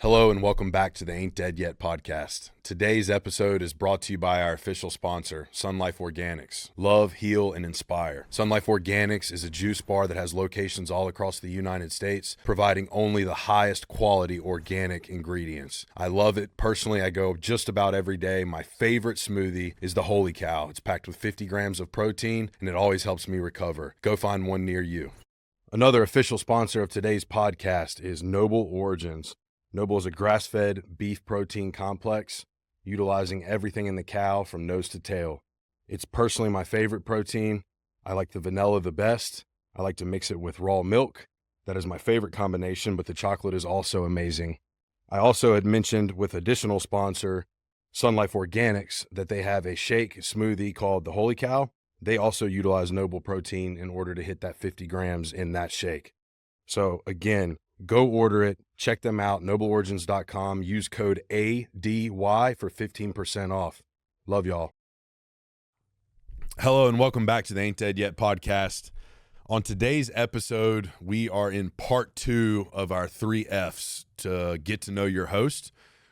Hello and welcome back to the Ain't Dead Yet podcast. Today's episode is brought to you by our official sponsor, Sun Life Organics. Love, heal, and inspire. Sun Life Organics is a juice bar that has locations all across the United States, providing only the highest quality organic ingredients. I love it. Personally, I go just about every day. My favorite smoothie is the Holy Cow. It's packed with 50 grams of protein, and it always helps me recover. Go find one near you. Another official sponsor of today's podcast is Noble Origins. Noble is a grass-fed beef protein complex, utilizing everything in the cow from nose to tail. It's personally my favorite protein. I like the vanilla the best. I like to mix it with raw milk. That is my favorite combination, but the chocolate is also amazing. I also had mentioned with additional sponsor, Sun Life Organics, that they have a shake smoothie called the Holy Cow. They also utilize Noble protein in order to hit that 50 grams in that shake. So again, go order it. Check them out, nobleorigins.com. Use code ADY for 15% off. Love y'all. Hello and welcome back to the Ain't Dead Yet podcast. On today's episode, we are in part 2 of our 3 F's to get to know your host.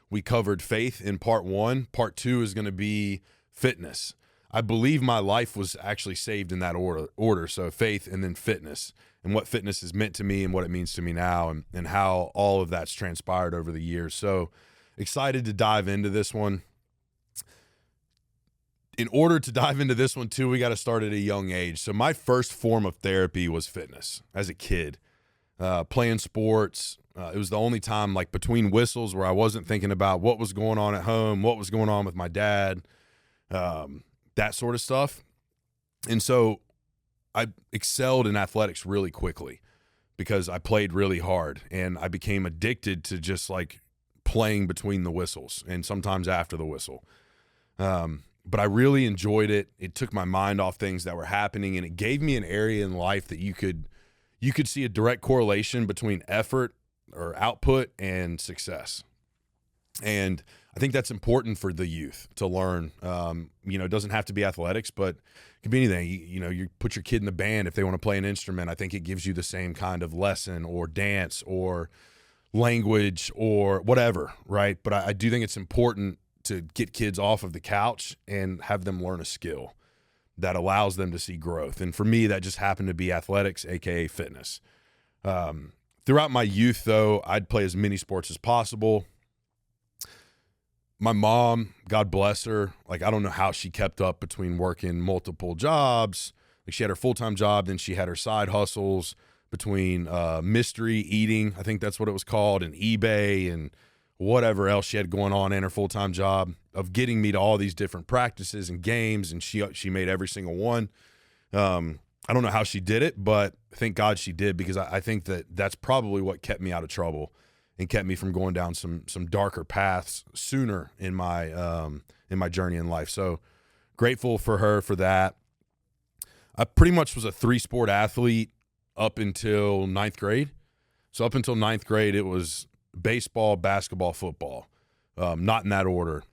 We covered faith in part 1. Part 2 is going to be fitness. I believe my life was actually saved in that order. So faith and then fitness, and what fitness has meant to me and what it means to me now, and how all of that's transpired over the years. So excited to dive into this one. In order to dive into this one too, we got to start at a young age. So my first form of therapy was fitness as a kid, playing sports. It was the only time, like between whistles, where I wasn't thinking about what was going on at home, what was going on with my dad, that sort of stuff. And so I excelled in athletics really quickly because I played really hard, and I became addicted to just like playing between the whistles and sometimes after the whistle. But I really enjoyed it. It took my mind off things that were happening, and it gave me an area in life that you could see a direct correlation between effort or output and success. And I think that's important for the youth to learn. It doesn't have to be athletics, but it can be anything. You put your kid in the band if they want to play an instrument. I think it gives you the same kind of lesson, or dance, or language, or whatever, right? But I do think it's important to get kids off of the couch and have them learn a skill that allows them to see growth. And for me, that just happened to be athletics, aka fitness. Throughout my youth, though, I'd play as many sports as possible. My mom, God bless her, like I don't know how she kept up between working multiple jobs. Like she had her full-time job, then she had her side hustles between mystery eating, I think that's what it was called, and eBay and whatever else she had going on in her full-time job, of getting me to all these different practices and games, and she made every single one. I don't know how she did it, but thank God she did, because I think that's probably what kept me out of trouble and kept me from going down some darker paths sooner in my journey in life. So grateful for her for that. I pretty much was a 3-sport athlete up until 9th grade. So up until 9th grade, it was baseball, basketball, football, not in that order.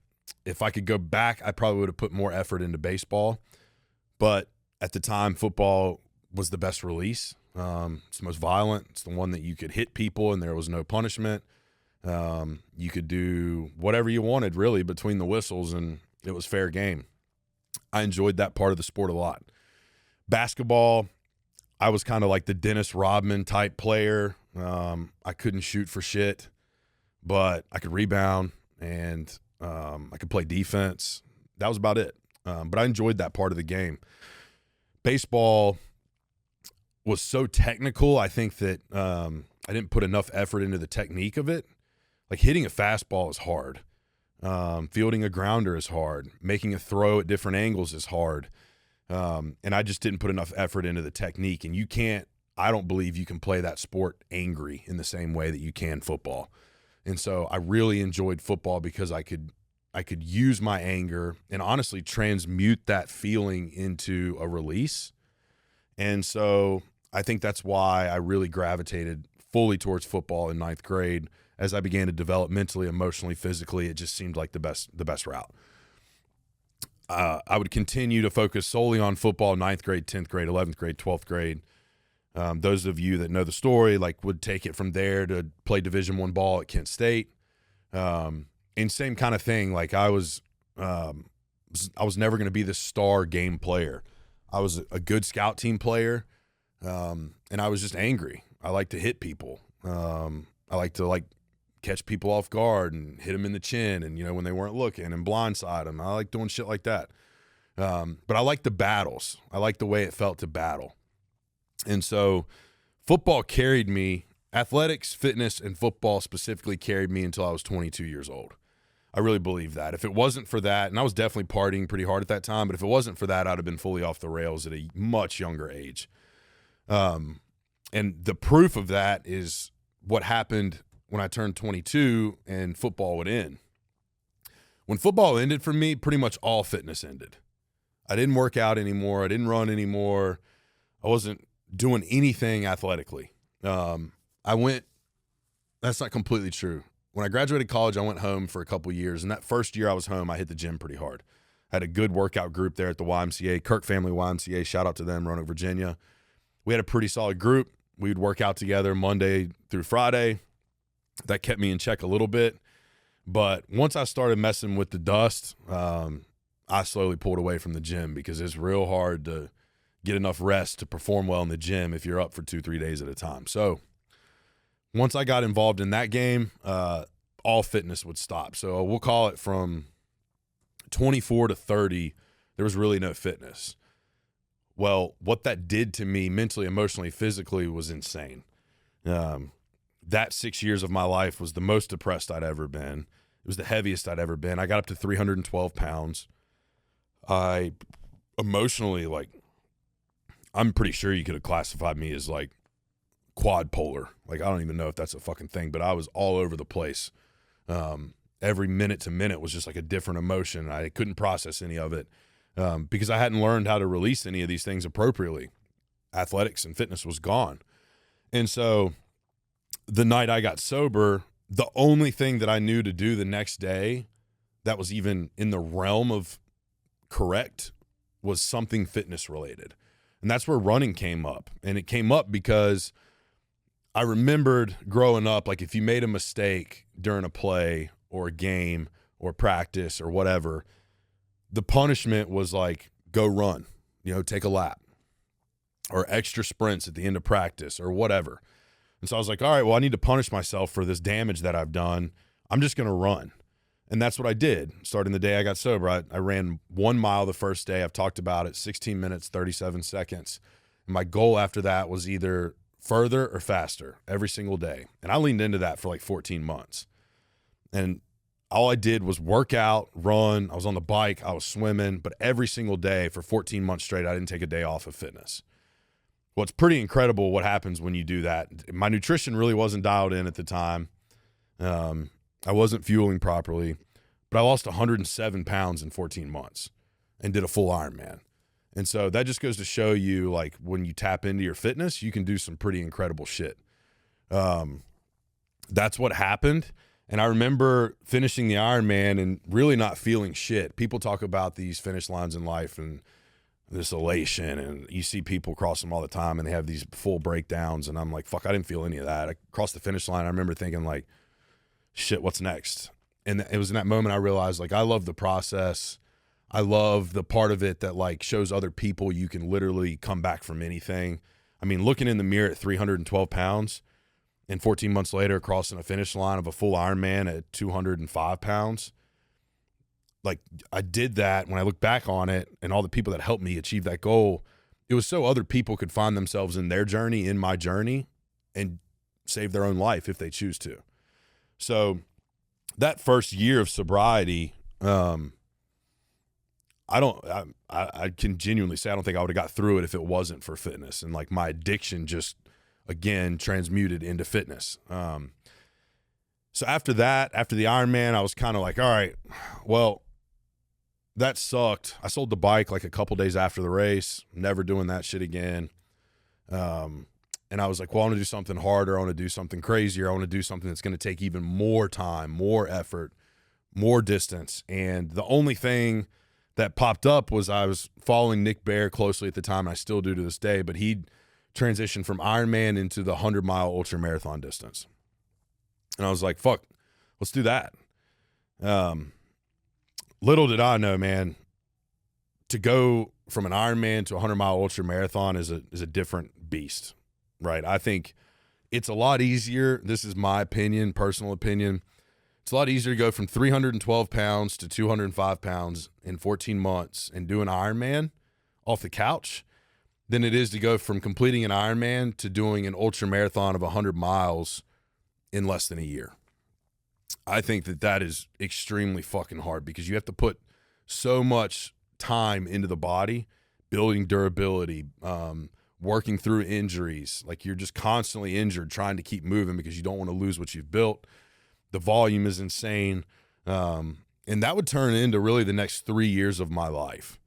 If I could go back, I probably would have put more effort into baseball. But at the time, football was the best release. It's the most violent. It's the one that you could hit people and there was no punishment. You could do whatever you wanted really between the whistles, and it was fair game. I enjoyed that part of the sport a lot. Basketball, I was kind of like the Dennis Rodman type player. I couldn't shoot for shit, but I could rebound, and I could play defense. That was about it. But I enjoyed that part of the game. Baseball was so technical. I think that I didn't put enough effort into the technique of it. Like hitting a fastball is hard. Fielding a grounder is hard. Making a throw at different angles is hard. And I just didn't put enough effort into the technique. And I don't believe you can play that sport angry in the same way that you can football. And so I really enjoyed football because I could use my anger and honestly transmute that feeling into a release. And so I think that's why I really gravitated fully towards football in 9th grade. As I began to develop mentally, emotionally, physically, it just seemed like the best route. I would continue to focus solely on football 9th grade, 10th grade, 11th grade, 12th grade. Those of you that know the story, like, would take it from there to play Division I ball at Kent State. And same kind of thing. Like I was never going to be the star game player. I was a good scout team player. And I was just angry. I like to hit people. I like to catch people off guard and hit them in the chin and, when they weren't looking and blindside them. I like doing shit like that. But I like the battles. I like the way it felt to battle. And so football carried me. Athletics, fitness, and football specifically carried me until I was 22 years old. I really believe that. If it wasn't for that, and I was definitely partying pretty hard at that time, but if it wasn't for that, I'd have been fully off the rails at a much younger age. And the proof of that is what happened when I turned 22 and football would end. When football ended for me, pretty much all fitness ended. I didn't work out anymore. I didn't run anymore. I wasn't doing anything athletically. That's not completely true. When I graduated college, I went home for a couple years, and that first year I was home, I hit the gym pretty hard. I had a good workout group there at the YMCA, Kirk Family YMCA, shout out to them, Roanoke, Virginia. We had a pretty solid group. We would work out together Monday through Friday. That kept me in check a little bit. But once I started messing with the dust, I slowly pulled away from the gym because it's real hard to get enough rest to perform well in the gym if you're up for 2-3 days at a time. So once I got involved in that game, all fitness would stop. So we'll call it from 24 to 30, there was really no fitness. Well, what that did to me mentally, emotionally, physically was insane. That 6 years of my life was the most depressed I'd ever been. It was the heaviest I'd ever been. I got up to 312 pounds. I emotionally, I'm pretty sure you could have classified me as quadpolar. I don't even know if that's a fucking thing, but I was all over the place. Every minute to minute was just a different emotion. I couldn't process any of it because I hadn't learned how to release any of these things appropriately. Athletics and fitness was gone. And so the night I got sober, the only thing that I knew to do the next day that was even in the realm of correct was something fitness related. And that's where running came up. And it came up because I remembered growing up, if you made a mistake during a play or a game or practice or whatever, the punishment was go run, take a lap, or extra sprints at the end of practice or whatever. And so I was all right, well, I need to punish myself for this damage that I've done. I'm just going to run. And that's what I did. Starting the day I got sober, I ran 1 mile the first day. I've talked about it, 16 minutes, 37 seconds. And my goal after that was either further or faster every single day. And I leaned into that for 14 months. And all I did was work out, run. I was on the bike. I was swimming. But every single day for 14 months straight, I didn't take a day off of fitness. Well, it's pretty incredible what happens when you do that. My nutrition really wasn't dialed in at the time. I wasn't fueling properly, but I lost 107 pounds in 14 months and did a full Ironman. And so that just goes to show you, when you tap into your fitness, you can do some pretty incredible shit. That's what happened. And I remember finishing the Ironman and really not feeling shit. People talk about these finish lines in life and this elation, and you see people cross them all the time and they have these full breakdowns. And I'm like, fuck, I didn't feel any of that. I crossed the finish line. I remember thinking shit, what's next? And it was in that moment I realized I love the process. I love the part of it that shows other people you can literally come back from anything. I mean, looking in the mirror at 312 pounds and 14 months later crossing a finish line of a full Ironman at 205 pounds. I did that. When I look back on it and all the people that helped me achieve that goal, it was so other people could find themselves in their journey, in my journey, and save their own life if they choose to. So that first year of sobriety, I can genuinely say I don't think I would have got through it if it wasn't for fitness. And my addiction just, again, transmuted into fitness. So after that, after the Ironman, I was kind of all right, well, that sucked. I sold the bike a couple days after the race, never doing that shit again. And I was well, I want to do something harder. I want to do something crazier. I want to do something that's going to take even more time, more effort, more distance. And the only thing that popped up was I was following Nick Bear closely at the time, and I still do to this day, but he'd transitioned from Ironman into the 100-mile ultra marathon distance. And I was fuck, let's do that. Little did I know, man, to go from an Ironman to a 100-mile ultra marathon is a different beast, right? I think it's a lot easier. This is my opinion, personal opinion. It's a lot easier to go from 312 pounds to 205 pounds in 14 months and do an Ironman off the couch than it is to go from completing an Ironman to doing an ultra marathon of 100 miles in less than a year. I think that is extremely fucking hard because you have to put so much time into the body, building durability, working through injuries. Like, you're just constantly injured trying to keep moving because you don't want to lose what you've built. The volume is insane. And that would turn into really the next 3 years of my life.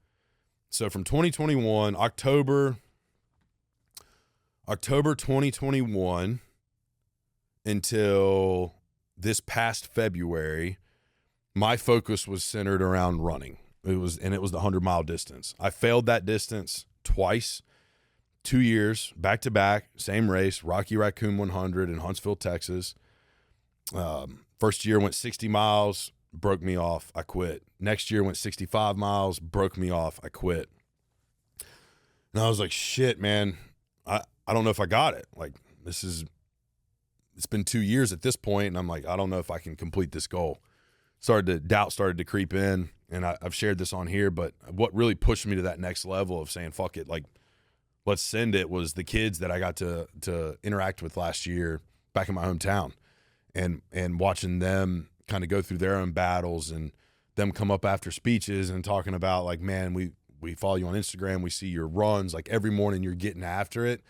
So from 2021, October 2021 until this past February, my focus was centered around running. It was the 100-mile distance. I failed that distance twice, 2 years, back to back, same race, Rocky Raccoon 100 in Huntsville, Texas. First year went 60 miles, broke me off, I quit. Next year went 65 miles, broke me off, I quit. And I was like, shit, man, I don't know if I got it. Like, it's been 2 years at this point, and I'm like, I don't know if I can complete this goal. Doubt started to creep in, and I've shared this on here, but what really pushed me to that next level of saying, fuck it, like, let's send it, was the kids that I got to interact with last year back in my hometown, and watching them kind of go through their own battles, and them come up after speeches and talking about, like, man, we follow you on Instagram, we see your runs, like, every morning you're getting after it.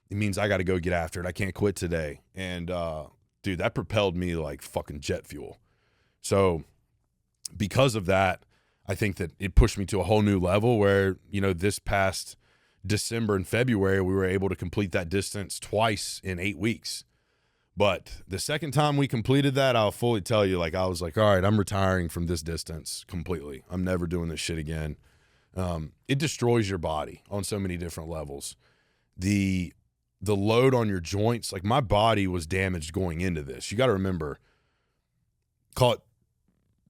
It means I got to go get after it. I can't quit today. And, dude, that propelled me like fucking jet fuel. So because of that, I think that it pushed me to a whole new level where, you know, this past December and February, we were able to complete that distance twice in 8 weeks. But the second time we completed that, I'll fully tell you, like, I was like, all right, I'm retiring from this distance completely. I'm never doing this shit again. It destroys your body on so many different levels. The load on your joints, like, my body was damaged going into this. You got to remember, call it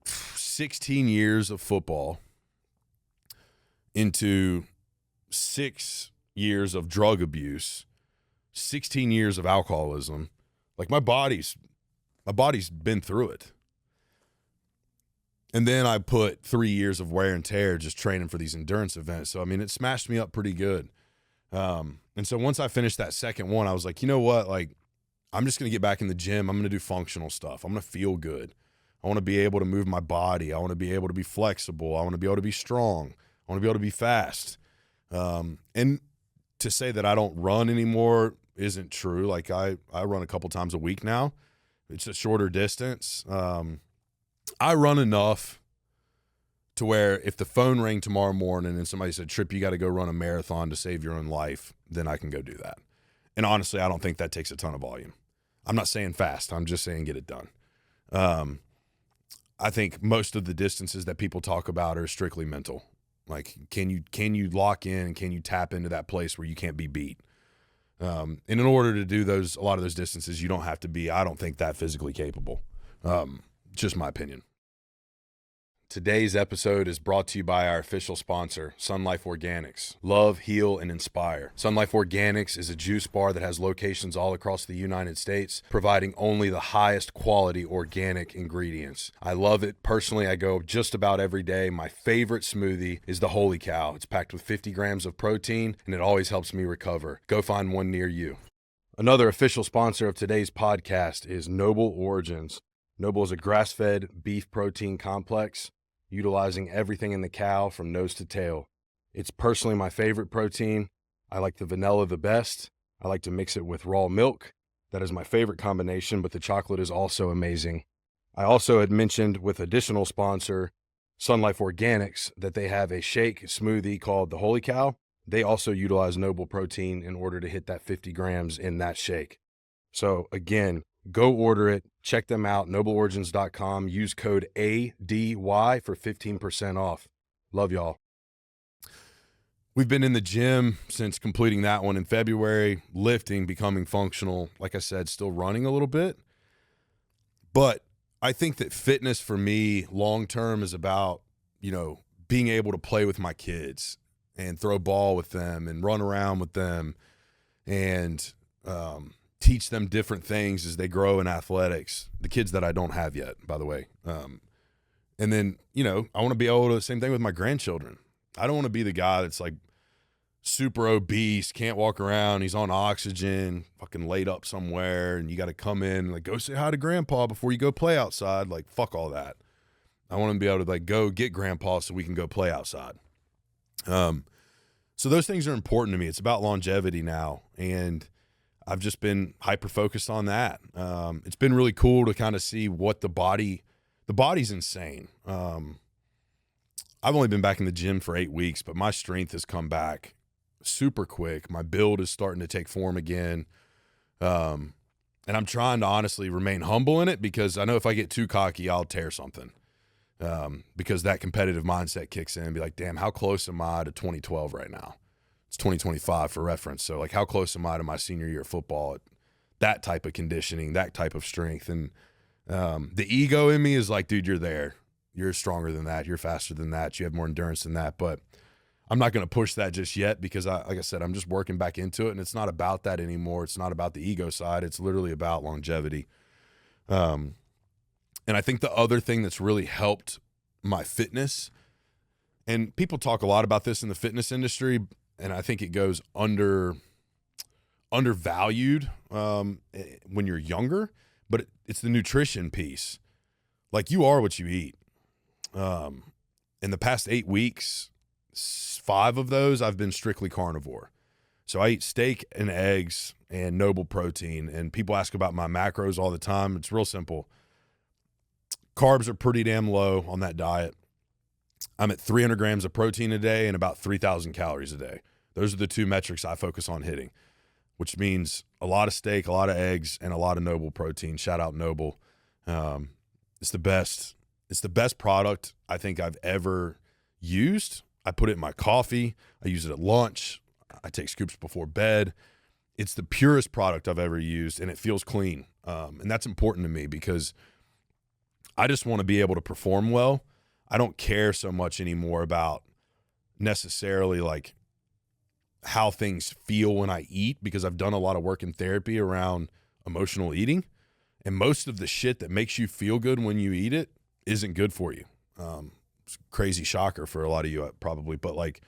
16 years of football into 6 years of drug abuse, 16 years of alcoholism. Like, my body's been through it. And then I put 3 years of wear and tear just training for these endurance events. So, I mean, it smashed me up pretty good. And so once I finished that second one, I was like, you know what? Like, I'm just going to get back in the gym. I'm going to do functional stuff. I'm going to feel good. I want to be able to move my body. I want to be able to be flexible. I want to be able to be strong. I want to be able to be fast. And to say that I don't run anymore isn't true. Like, I run a couple times a week now. It's a shorter distance. I run enough to where if the phone rang tomorrow morning and somebody said, Tripp, you got to go run a marathon to save your own life, then I can go do that. And honestly, I don't think that takes a ton of volume. I'm not saying fast. I'm just saying get it done. I think most of the distances that people talk about are strictly mental. Like, can you lock in and can you tap into that place where you can't be beat? And in order to do a lot of those distances, you don't have to be, I don't think, that physically capable. Just my opinion. Today's episode is brought to you by our official sponsor, Sun Life Organics. Love, heal, and inspire. Sun Life Organics is a juice bar that has locations all across the United States, providing only the highest quality organic ingredients. I love it. Personally, I go just about every day. My favorite smoothie is the Holy Cow. It's packed with 50 grams of protein, and it always helps me recover. Go find one near you. Another official sponsor of today's podcast is Noble Origins. Noble is a grass-fed beef protein complex, utilizing everything in the cow from nose to tail. It's personally my favorite protein. I like the vanilla the best. I like to mix it with raw milk. That is my favorite combination, but the chocolate is also amazing. I also had mentioned with additional sponsor, Sun Life Organics, that they have a shake smoothie called the Holy Cow. They also utilize Noble protein in order to hit that 50 grams in that shake. So again, go order it. Check them out, nobleorigins.com. Use code ADY for 15% off. Love y'all. We've been in the gym since completing that one in February, lifting, becoming functional. Like I said, still running a little bit. But I think that fitness for me long term is about, being able to play with my kids and throw ball with them and run around with them and teach them different things as they grow in athletics. The kids that I don't have yet, by the way. And then, I want to be able to, same thing with my grandchildren. I don't want to be the guy that's like super obese, can't walk around, he's on oxygen, fucking laid up somewhere, and you got to come in and like go say hi to grandpa before you go play outside. Like, fuck all that. I want to be able to like go get grandpa so we can go play outside. So those things are important to me. It's about longevity now, and I've just been hyper focused on that. It's been really cool to kind of see what the body's insane. I've only been back in the gym for 8 weeks, but my strength has come back super quick. My build is starting to take form again. And I'm trying to honestly remain humble in it, because I know if I get too cocky, I'll tear something. Because that competitive mindset kicks in and be like, damn, how close am I to 2012 right now? It's 2025 for reference. So like, how close am I to my senior year of football? That type of conditioning, that type of strength. And the ego in me is like, dude, you're there. You're stronger than that. You're faster than that. You have more endurance than that. But I'm not going to push that just yet, because like I said, I'm just working back into it, and it's not about that anymore. It's not about the ego side. It's literally about longevity. And I think the other thing that's really helped my fitness, and people talk a lot about this in the fitness industry, and I think it goes undervalued when you're younger, but it's the nutrition piece. Like, you are what you eat. In the past 8 weeks, 5 of those I've been strictly carnivore. So I eat steak and eggs and noble protein, and people ask about my macros all the time. It's real simple. Carbs are pretty damn low on that diet. I'm at 300 grams of protein a day and about 3,000 calories a day. Those are the 2 metrics I focus on hitting, which means a lot of steak, a lot of eggs, and a lot of noble protein. Shout out Noble. It's the best. It's the best product I think I've ever used. I put it in my coffee. I use it at lunch. I take scoops before bed. It's the purest product I've ever used, and it feels clean. And that's important to me, because I just want to be able to perform well. I don't care so much anymore about necessarily like how things feel when I eat, because I've done a lot of work in therapy around emotional eating, and most of the shit that makes you feel good when you eat it isn't good for you. It's a crazy shocker for a lot of you probably, but like,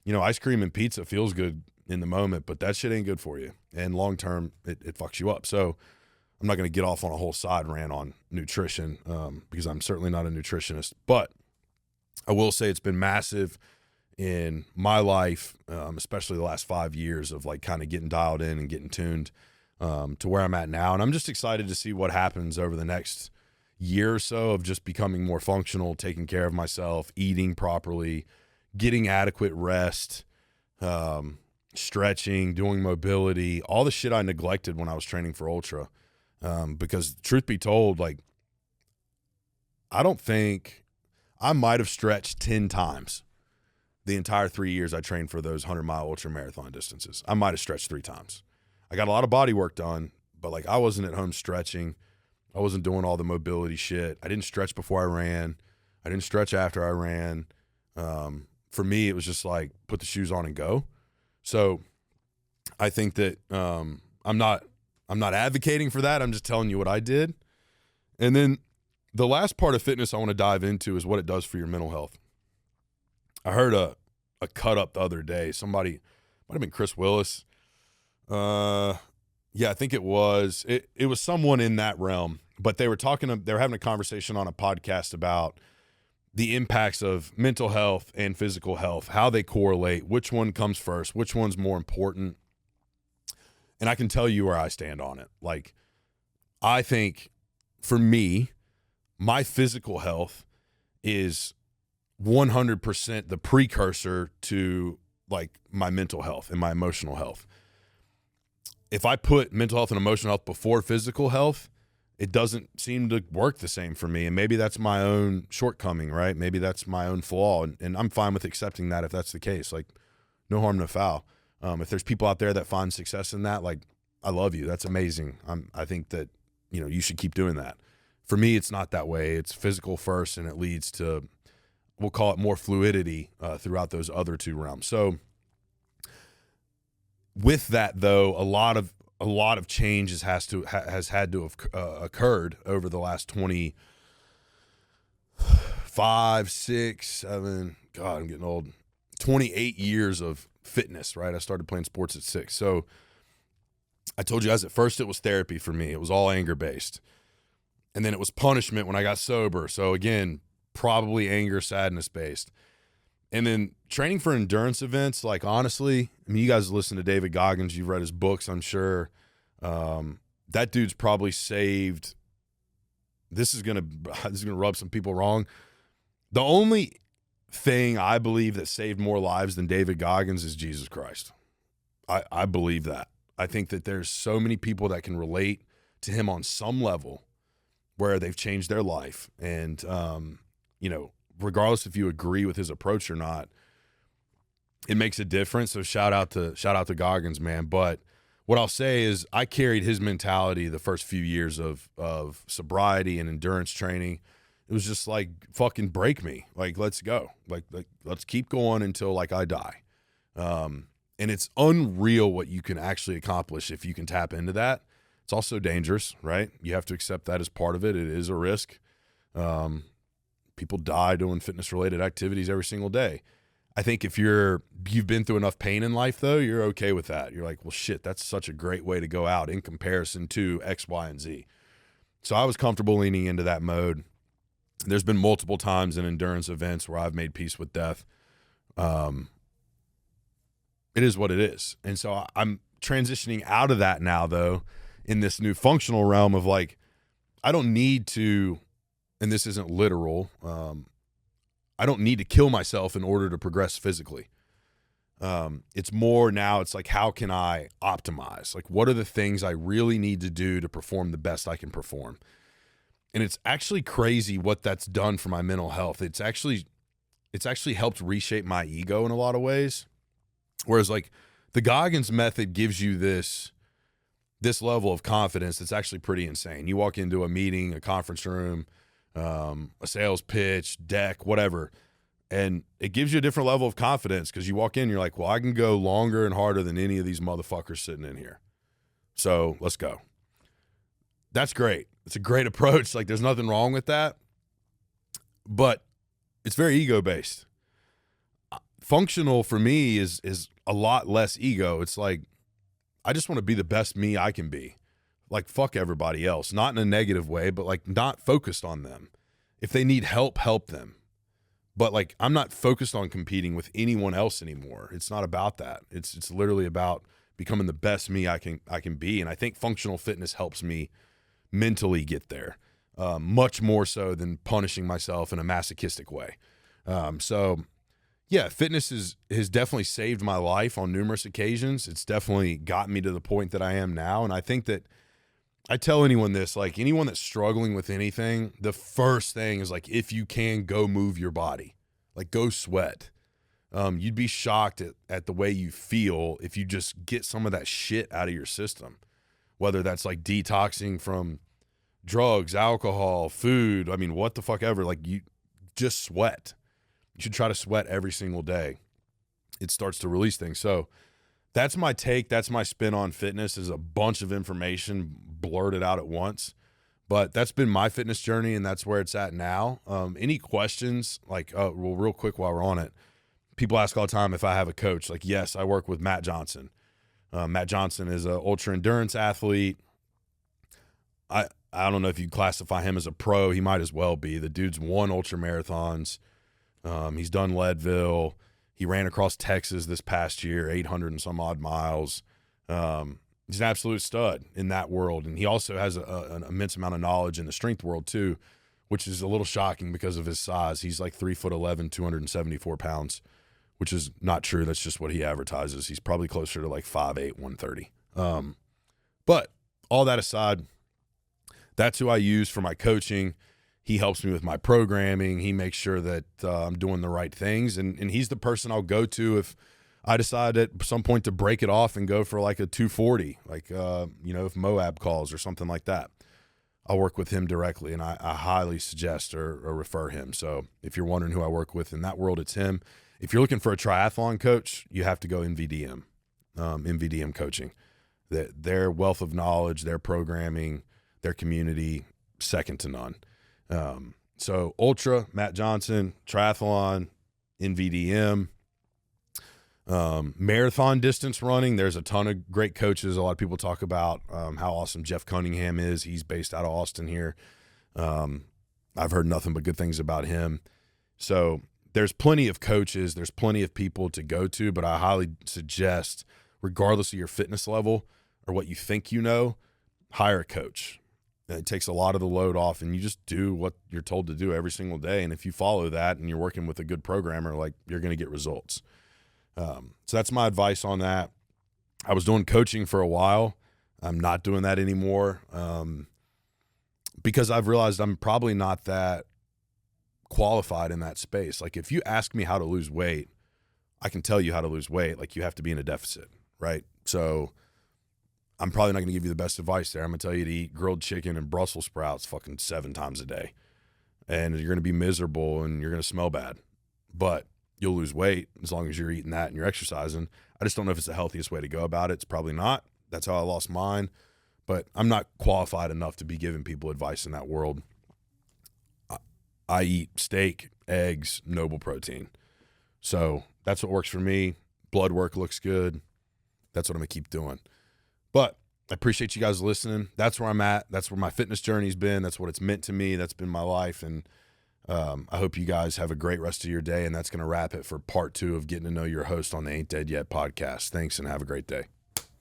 ice cream and pizza feels good in the moment, but that shit ain't good for you. And long-term, it fucks you up. So I'm not going to get off on a whole side rant on nutrition, because I'm certainly not a nutritionist, but I will say it's been massive in my life, especially the last 5 years of like kind of getting dialed in and getting tuned to where I'm at now. And I'm just excited to see what happens over the next year or so of just becoming more functional, taking care of myself, eating properly, getting adequate rest, stretching, doing mobility, all the shit I neglected when I was training for ultra. Because truth be told, like, I don't think I might have stretched 10 times the entire 3 years I trained for those 100-mile ultra marathon distances. I might have stretched 3 times. I got a lot of body work done, but like, I wasn't at home stretching. I wasn't doing all the mobility shit. I didn't stretch before I ran. I didn't stretch after I ran. For me, it was just like, put the shoes on and go. So I think that I'm not advocating for that. I'm just telling you what I did. And then the last part of fitness I want to dive into is what it does for your mental health. I heard a cut up the other day. Somebody, might have been Chris Willis. Yeah, I think it was. It was someone in that realm, but they were having a conversation on a podcast about the impacts of mental health and physical health, how they correlate, which one comes first, which one's more important. And I can tell you where I stand on it. Like, I think for me, my physical health is 100% the precursor to like my mental health and my emotional health. If I put mental health and emotional health before physical health, it doesn't seem to work the same for me. And maybe that's my own shortcoming, right? Maybe that's my own flaw. And I'm fine with accepting that if that's the case. Like, no harm, no foul. If there's people out there that find success in that, like, I love you. That's amazing. I think that, you should keep doing that. For me, it's not that way. It's physical first, and it leads to, we'll call it more fluidity throughout those other two realms. So with that, though, a lot of changes has had to have occurred over the last 25, 6, 7, God, I'm getting old, 28 years of fitness, right? I started playing sports at 6. So I told you guys at first it was therapy for me. It was all anger-based. And then it was punishment when I got sober. So again, probably anger, sadness-based. And then training for endurance events, like honestly, I mean, you guys listen to David Goggins. You've read his books, I'm sure. That dude's probably saved. This is gonna rub some people wrong. The only thing I believe that saved more lives than David Goggins is Jesus Christ. I believe that. I think that there's so many people that can relate to him on some level where they've changed their life. And, regardless if you agree with his approach or not, it makes a difference. So shout out to Goggins, man. But what I'll say is I carried his mentality the first few years of sobriety and endurance training. It was just like, fucking break me. Like, let's go. Like let's keep going until like I die. And it's unreal what you can actually accomplish if you can tap into that. It's also dangerous, right? You have to accept that as part of it. It is a risk. People die doing fitness-related activities every single day. I think if you've been through enough pain in life, though, you're okay with that. You're like, well, shit, that's such a great way to go out in comparison to X, Y, and Z. So I was comfortable leaning into that mode. There's been multiple times in endurance events where I've made peace with death. It is what it is. And so I'm transitioning out of that now, though, in this new functional realm of like, I don't need to, and this isn't literal, I don't need to kill myself in order to progress physically. It's more now, it's like, how can I optimize? Like, what are the things I really need to do to perform the best I can perform? And it's actually crazy what that's done for my mental health. It's actually helped reshape my ego in a lot of ways. Whereas like the Goggins method gives you this level of confidence that's actually pretty insane. You walk into a meeting, a conference room, a sales pitch, deck, whatever, and it gives you a different level of confidence because you walk in, you're like, well, I can go longer and harder than any of these motherfuckers sitting in here. So let's go. That's great. It's a great approach. Like, there's nothing wrong with that, but it's very ego-based. Functional for me is a lot less ego. It's like, I just want to be the best me I can be. Like, fuck everybody else. Not in a negative way, but like not focused on them. If they need help, help them. But like, I'm not focused on competing with anyone else anymore. It's not about that. It's literally about becoming the best me I can be. And I think functional fitness helps me mentally get there, much more so than punishing myself in a masochistic way. So yeah, fitness has definitely saved my life on numerous occasions. It's definitely gotten me to the point that I am now. And I think that I tell anyone this, like anyone that's struggling with anything, the first thing is like, if you can, go move your body, like go sweat. You'd be shocked at the way you feel if you just get some of that shit out of your system, whether that's like detoxing from drugs, alcohol, food. I mean, what the fuck ever, like you just sweat. You should try to sweat every single day. It starts to release things. So that's my take. That's my spin on fitness, is a bunch of information blurted out at once. But that's been my fitness journey, and that's where it's at now. Any questions? Like, well, real quick while we're on it, people ask all the time if I have a coach. Like, yes, I work with Matt Johnson. Matt Johnson is an ultra endurance athlete. I don't know if you classify him as a pro. He might as well be. The dude's won ultra marathons. He's done Leadville. He ran across Texas this past year, 800 and some odd miles. He's an absolute stud in that world. And he also has an immense amount of knowledge in the strength world too, which is a little shocking because of his size. He's like 3'11", 274 pounds, which is not true. That's just what he advertises. He's probably closer to like 5'8", 130. But all that aside, that's who I use for my coaching. He helps me with my programming. He makes sure that I'm doing the right things. And he's the person I'll go to if I decide at some point to break it off and go for like a 240, like, if Moab calls or something like that. I'll work with him directly, and I highly suggest or refer him. So if you're wondering who I work with in that world, it's him. If you're looking for a triathlon coach, you have to go NVDM, NVDM coaching. Their wealth of knowledge, their programming, their community, second to none. So ultra, Matt Johnson, triathlon, NVDM. Marathon distance running, there's a ton of great coaches. A lot of people talk about how awesome Jeff Cunningham is. He's based out of Austin here. I've heard nothing but good things about him. So there's plenty of coaches, there's plenty of people to go to, but I highly suggest, regardless of your fitness level or what you think you know, hire a coach. It takes a lot of the load off, and you just do what you're told to do every single day. And if you follow that and you're working with a good programmer, like, you're going to get results. So that's my advice on that. I was doing coaching for a while. I'm not doing that anymore because I've realized I'm probably not that qualified in that space. Like, if you ask me how to lose weight, I can tell you how to lose weight. Like, you have to be in a deficit, right? So I'm probably not going to give you the best advice there. I'm going to tell you to eat grilled chicken and Brussels sprouts fucking 7 times a day. And you're going to be miserable and you're going to smell bad. But you'll lose weight as long as you're eating that and you're exercising. I just don't know if it's the healthiest way to go about it. It's probably not. That's how I lost mine. But I'm not qualified enough to be giving people advice in that world. I eat steak, eggs, noble protein. So that's what works for me. Blood work looks good. That's what I'm going to keep doing. But I appreciate you guys listening. That's where I'm at. That's where my fitness journey's been. That's what it's meant to me. That's been my life. And I hope you guys have a great rest of your day. And that's going to wrap it for part 2 of getting to know your host on the Ain't Dead Yet podcast. Thanks, and have a great day.